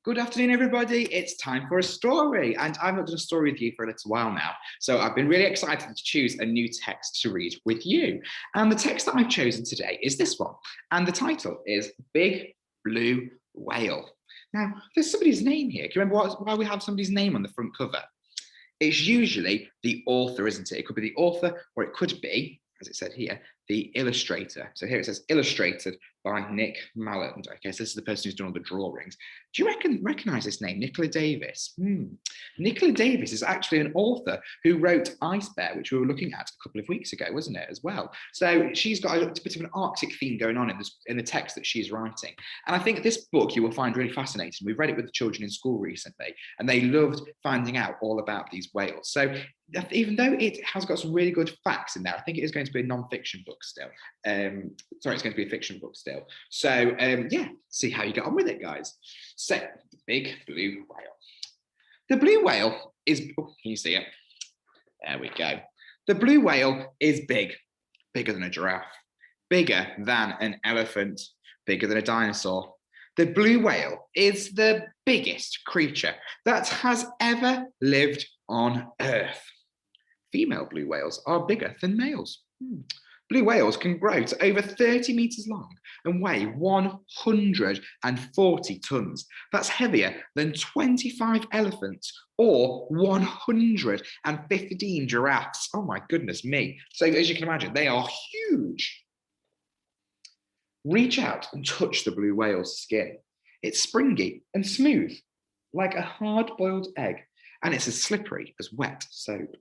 Good afternoon, everybody. It's time for a story, and I've not done a story with you for a little while now. So I've been really excited to choose a new text to read with you. And the text that I've chosen today is this one. And the title is Big Blue Whale. Now, there's somebody's name here. Do you remember why we have somebody's name on the front cover? It's usually the author, isn't it? It could be the author, or it could be, as it said here, the illustrator. So here it says illustrated by Nick Malland. Okay, so this is the person who's done all the drawings. Do you recognize this name, Nicola Davis? Nicola Davis is actually an author who wrote Ice Bear, which we were looking at a couple of weeks ago, wasn't it, as well? So she's got a bit of an Arctic theme going on in the text that she's writing. And I think this book you will find really fascinating. We've read it with the children in school recently, and they loved finding out all about these whales. So even though it has got some really good facts in there, I think it is going to be a non-fiction book still. It's going to be a fiction book still. So yeah, see how you get on with it, guys. So, the big blue whale. The blue whale is, oh, can you see it? There we go. The blue whale is big, bigger than a giraffe, bigger than an elephant, bigger than a dinosaur. The blue whale is the biggest creature that has ever lived on Earth. Female blue whales are bigger than males. Blue whales can grow to over 30 meters long and weigh 140 tons. That's heavier than 25 elephants or 115 giraffes. Oh my goodness me. So as you can imagine, they are huge. Reach out and touch the blue whale's skin. It's springy and smooth, like a hard-boiled egg, and it's as slippery as wet soap.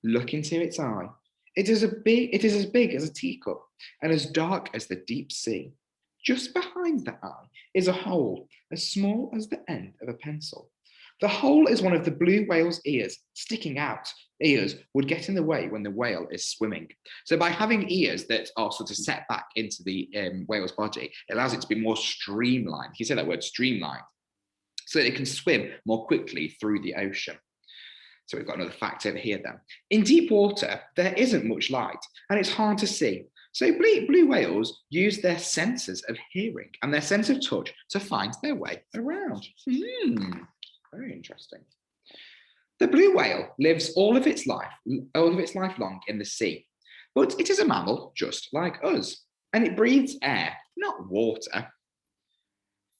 Look into its eye. It is as big as a teacup and as dark as the deep sea. Just behind the eye is a hole as small as the end of a pencil. The hole is one of the blue whale's ears sticking out. Ears would get in the way when the whale is swimming. So by having ears that are sort of set back into the whale's body, it allows it to be more streamlined. You say that word, streamlined, so that it can swim more quickly through the ocean. So we've got another fact over here then. In deep water, there isn't much light and it's hard to see. So blue whales use their senses of hearing and their sense of touch to find their way around. Very interesting. The blue whale lives all of its life long in the sea, but it is a mammal just like us, and it breathes air, not water.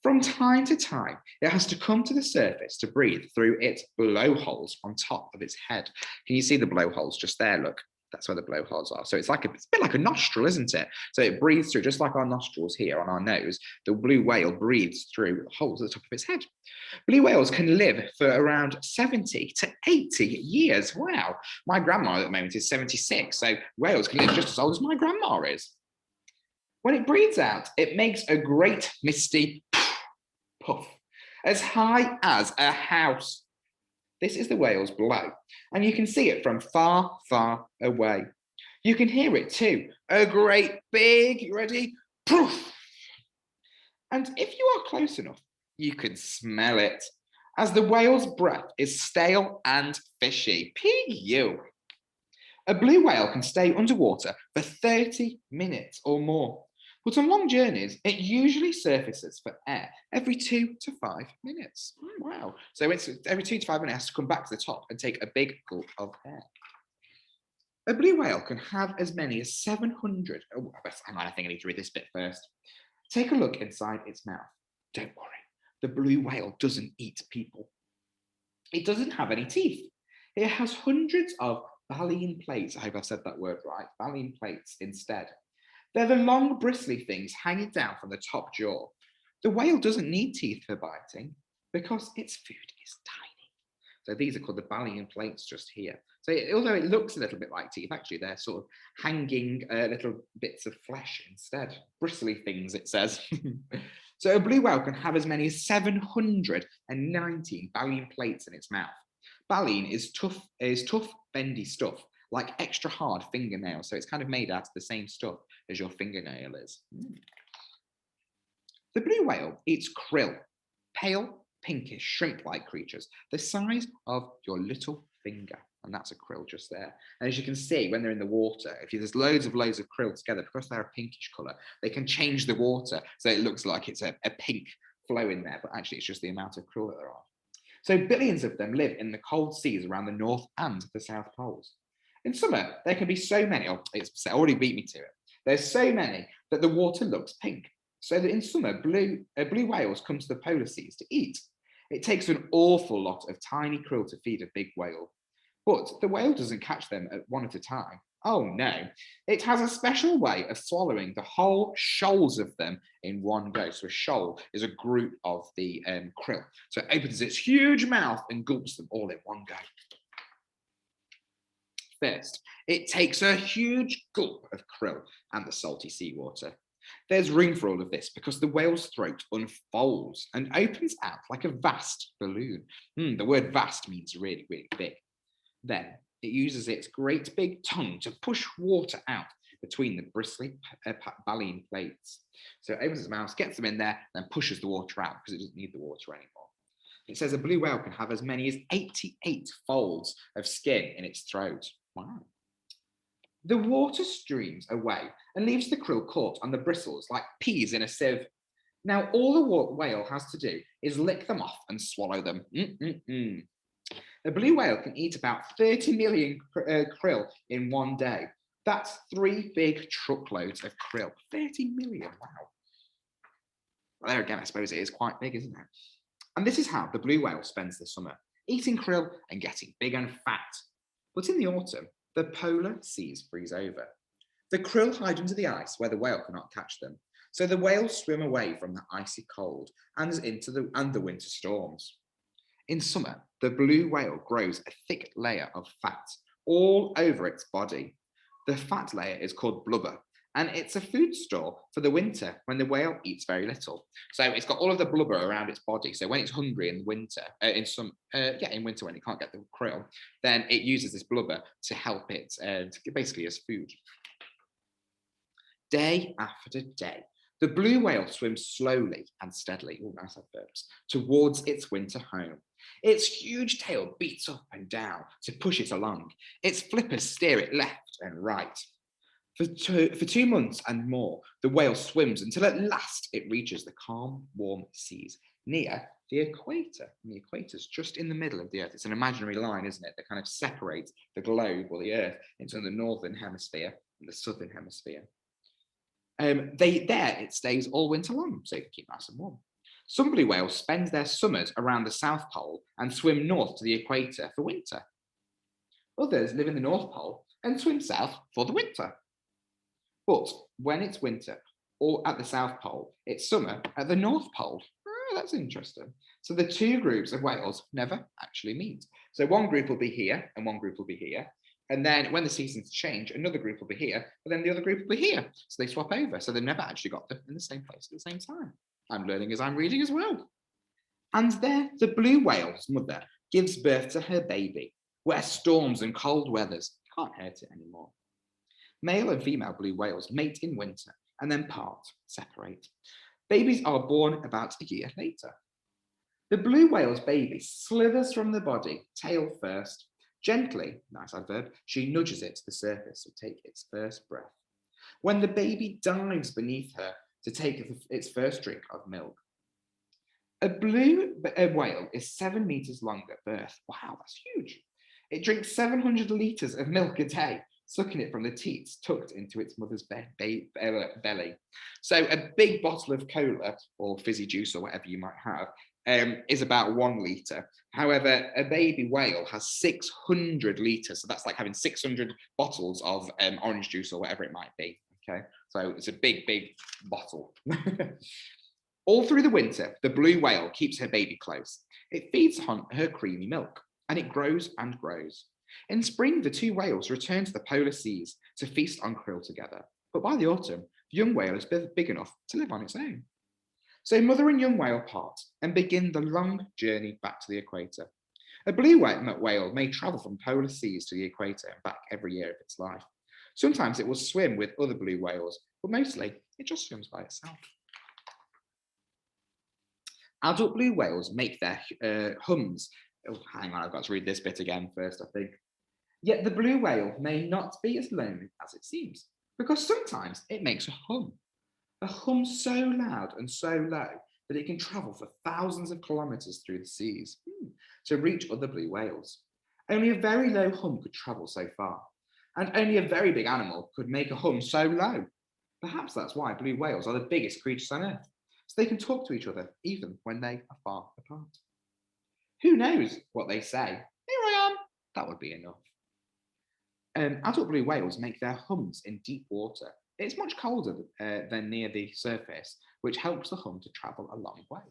From time to time, it has to come to the surface to breathe through its blowholes on top of its head. Can you see the blowholes just there? Look, that's where the blowholes are. So it's a bit like a nostril, isn't it? So it breathes through, just like our nostrils here on our nose. The blue whale breathes through holes at the top of its head. Blue whales can live for around 70 to 80 years. Wow. My grandma at the moment is 76. So whales can live just as old as my grandma is. When it breathes out, it makes a great misty puff, as high as a house. This is the whale's blow, and you can see it from far, far away. You can hear it too, a great big, you ready? Poof! And if you are close enough, you can smell it, as the whale's breath is stale and fishy. P.U. A blue whale can stay underwater for 30 minutes or more. But on long journeys, it usually surfaces for air every 2 to 5 minutes. Wow. So it's every 2 to 5 minutes, it has to come back to the top and take a big gulp of air. A blue whale can have as many as 700. Oh, I think I need to read this bit first. Take a look inside its mouth. Don't worry, the blue whale doesn't eat people. It doesn't have any teeth. It has hundreds of baleen plates. I hope I've said that word right. Baleen plates instead. They're the long, bristly things hanging down from the top jaw. The whale doesn't need teeth for biting because its food is tiny. So these are called the baleen plates just here. So although it looks a little bit like teeth, actually they're sort of hanging little bits of flesh instead. Bristly things, it says. So a blue whale can have as many as 719 baleen plates in its mouth. Baleen is tough, bendy stuff, like extra hard fingernails. So it's kind of made out of the same stuff as your fingernail is. The blue whale eats krill, pale, pinkish, shrimp-like creatures, the size of your little finger. And that's a krill just there. And as you can see, when they're in the water, if there's loads of krill together, because they're a pinkish colour, they can change the water so it looks like it's a pink flow in there, but actually it's just the amount of krill that there are. So billions of them live in the cold seas around the North and the South Poles. In summer, there can be so many, it's already beat me to it. There's so many that the water looks pink. So that in summer, blue whales come to the polar seas to eat. It takes an awful lot of tiny krill to feed a big whale. But the whale doesn't catch them at one at a time. Oh no, it has a special way of swallowing the whole shoals of them in one go. So a shoal is a group of the krill. So it opens its huge mouth and gulps them all in one go. First, it takes a huge gulp of krill and the salty seawater. There's room for all of this because the whale's throat unfolds and opens out like a vast balloon. The word vast means really, really big. Then it uses its great big tongue to push water out between the bristly baleen plates. So it opens its mouth, gets them in there, then pushes the water out because it doesn't need the water anymore. It says a blue whale can have as many as 88 folds of skin in its throat. Wow. The water streams away and leaves the krill caught on the bristles like peas in a sieve. Now, all the whale has to do is lick them off and swallow them. A blue whale can eat about 30 million krill in one day. That's 3 big truckloads of krill. 30 million, wow. Well, there again, I suppose it is quite big, isn't it? And this is how the blue whale spends the summer, eating krill and getting big and fat. But in the autumn, the polar seas freeze over. The krill hide under the ice where the whale cannot catch them. So the whales swim away from the icy cold and the winter storms. In summer, the blue whale grows a thick layer of fat all over its body. The fat layer is called blubber, and it's a food store for the winter when the whale eats very little. So it's got all of the blubber around its body. So when it's hungry in winter, in winter when it can't get the krill, then it uses this blubber to help it, basically as food. Day after day, the blue whale swims slowly and steadily, nice adverbs, towards its winter home. Its huge tail beats up and down to push it along. Its flippers steer it left and right. For 2 months and more, the whale swims until at last it reaches the calm, warm seas near the equator. And the equator is just in the middle of the Earth. It's an imaginary line, isn't it, that kind of separates the globe or the Earth into the northern hemisphere and the southern hemisphere. There it stays all winter long, so you can keep nice and warm. Some blue whales spend their summers around the South Pole and swim north to the equator for winter. Others live in the North Pole and swim south for the winter. But when it's winter or at the South Pole, it's summer at the North Pole. Oh, that's interesting. So the two groups of whales never actually meet. So one group will be here and one group will be here. And then when the seasons change, another group will be here, but then the other group will be here. So they swap over. So they never actually got them in the same place at the same time. I'm learning as I'm reading as well. And there, the blue whale's mother gives birth to her baby, where storms and cold weathers can't hurt it anymore. Male and female blue whales mate in winter and then separate. Babies are born about a year later. The blue whale's baby slithers from the body, tail first. Gently, nice adverb, she nudges it to the surface to take its first breath. When the baby dives beneath her to take its first drink of milk. A blue whale is 7 meters long at birth. Wow, that's huge. It drinks 700 liters of milk a day, sucking it from the teats tucked into its mother's belly. So a big bottle of cola or fizzy juice or whatever you might have is about 1 liter. However, a baby whale has 600 liters. So that's like having 600 bottles of orange juice or whatever it might be. Okay, so it's a big, big bottle. All through the winter, the blue whale keeps her baby close. It feeds on her creamy milk, and it grows and grows. In spring, the two whales return to the polar seas to feast on krill together. But by the autumn, the young whale is big enough to live on its own. So mother and young whale part and begin the long journey back to the equator. A blue whale may travel from polar seas to the equator and back every year of its life. Sometimes it will swim with other blue whales, but mostly it just swims by itself. Adult blue whales make their hums. Oh, hang on, I've got to read this bit again first, I think. Yet the blue whale may not be as lonely as it seems, because sometimes it makes a hum so loud and so low that it can travel for thousands of kilometers through the seas to reach other blue whales. Only a very low hum could travel so far, and only a very big animal could make a hum so low. Perhaps that's why blue whales are the biggest creatures on Earth, so they can talk to each other even when they are far apart. Who knows what they say? Here I am. That would be enough. Adult blue whales make their hums in deep water. It's much colder than near the surface, which helps the hum to travel a long way.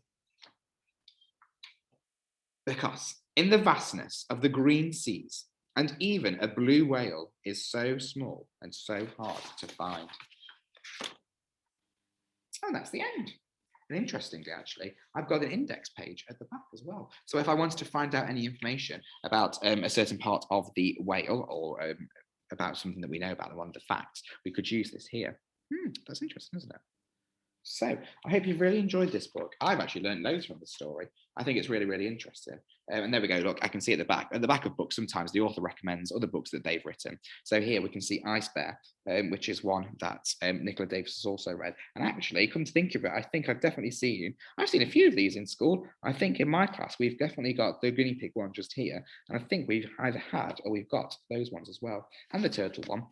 Because in the vastness of the green seas, and even a blue whale is so small and so hard to find. And that's the end. And interestingly, actually, I've got an index page at the back as well. So if I wanted to find out any information about a certain part of the whale or about something that we know about them, one of the facts, we could use this here. That's interesting, isn't it? So I hope you've really enjoyed this book. I've actually learned loads from the story. I think it's really, really interesting. And there we go. Look, I can see at the back of books, sometimes the author recommends other books that they've written. So here we can see Ice Bear, which is one that Nicola Davis has also read. And actually, come to think of it, I think I've seen a few of these in school. I think in my class, we've definitely got the guinea pig one just here. And I think we've either had or we've got those ones as well. And the turtle one.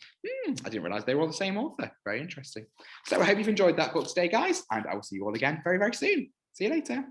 I didn't realize they were all the same author. Very interesting. So I hope you've enjoyed that book today, guys. And I will see you all again very, very soon. See you later.